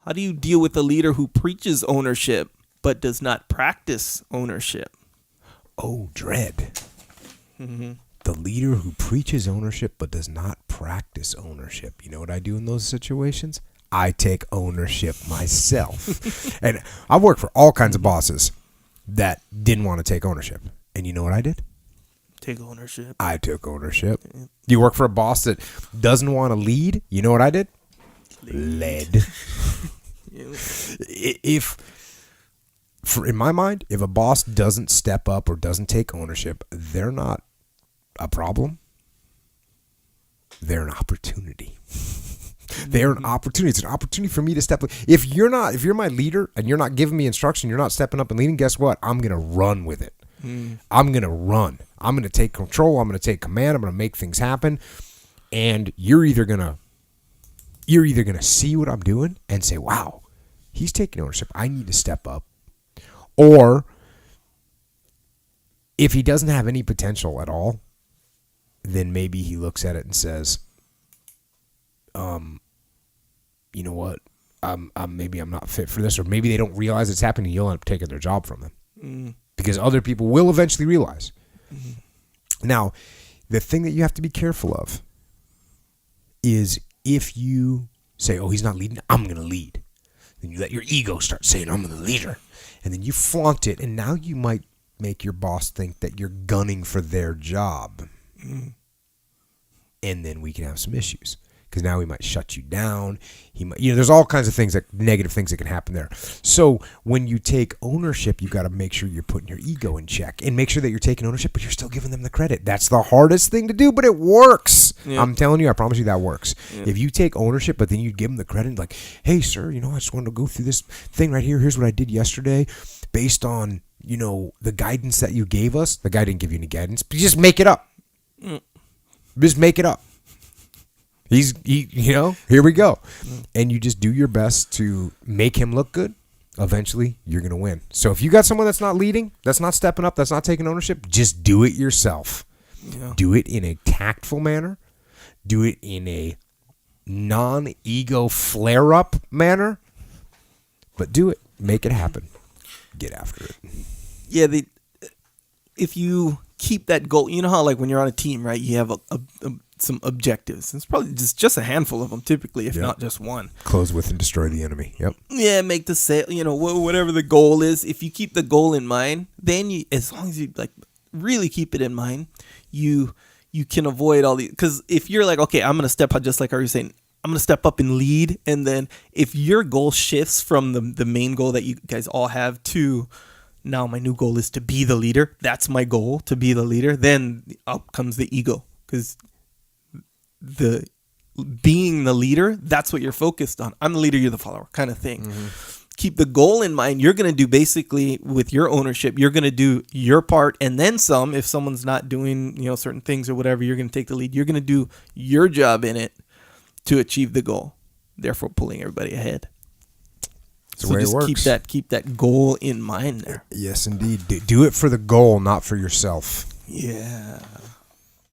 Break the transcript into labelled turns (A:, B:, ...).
A: How do you deal with a leader who preaches ownership but does not practice ownership?
B: Oh, dread.
A: Mm-hmm.
B: The leader who preaches ownership but does not practice ownership. You know what I do in those situations? I take ownership myself. And I work for all kinds of bosses that didn't want to take ownership. And you know what I did?
A: Take ownership.
B: I took ownership. You work for a boss that doesn't want to lead. You know what I did? Led. In my mind, if a boss doesn't step up or doesn't take ownership, they're not a problem. They're an opportunity. They're an opportunity. It's an opportunity for me to step up. If you're my leader and you're not giving me instruction, you're not stepping up and leading, guess what? I'm going to run with it. I'm going to run. I'm going to take control. I'm going to take command. I'm going to make things happen. And you're either going to see what I'm doing and say, wow, he's taking ownership. I need to step up. Or if he doesn't have any potential at all, then maybe he looks at it and says, you know what? Maybe I'm not fit for this, or maybe they don't realize it's happening. You'll end up taking their job from them because other people will eventually realize. Now, the thing that you have to be careful of is if you say, "Oh, he's not leading. I'm going to lead," then you let your ego start saying, "I'm the leader," and then you flaunt it, and now you might make your boss think that you're gunning for their job, and then we can have some issues. Because now he might shut you down. He might, there's all kinds of negative things that can happen there. So when you take ownership, you got to make sure you're putting your ego in check and make sure that you're taking ownership, but you're still giving them the credit. That's the hardest thing to do, but it works. Yeah. I'm telling you, I promise you that works. Yeah. If you take ownership, but then you give them the credit, like, hey, sir, I just wanted to go through this thing right here. Here's what I did yesterday based on, the guidance that you gave us. The guy didn't give you any guidance, but you just make it up. Just make it up. Here we go. And you just do your best to make him look good. Eventually, you're going to win. So if you got someone that's not leading, that's not stepping up, that's not taking ownership, just do it yourself. Yeah. Do it in a tactful manner. Do it in a non-ego flare-up manner. But do it. Make it happen. Get after it.
A: Yeah, if you keep that goal, you know how like when you're on a team, right, you have some objectives. It's probably just a handful of them typically, if not just one.
B: Close with and destroy the enemy. Yep.
A: Yeah, make the sale, whatever the goal is. If you keep the goal in mind, then as long as you like really keep it in mind, you can avoid all these. Because if you're like, okay, I'm going to step up, just like I was saying, I'm going to step up and lead. And then if your goal shifts from the main goal that you guys all have to now my new goal is to be the leader. That's my goal, to be the leader. Then up comes the ego, because being the leader, that's what you're focused on. I'm the leader, you're the follower, kind of thing. Keep the goal in mind. You're going to do basically with your ownership, you're going to do your part and then some. If someone's not doing, certain things or whatever, you're going to take the lead. You're going to do your job in it to achieve the goal, therefore pulling everybody ahead.
B: That's the way it works.
A: Keep that goal in mind there.
B: Yes, indeed. Do it for the goal, not for yourself.
A: Yeah.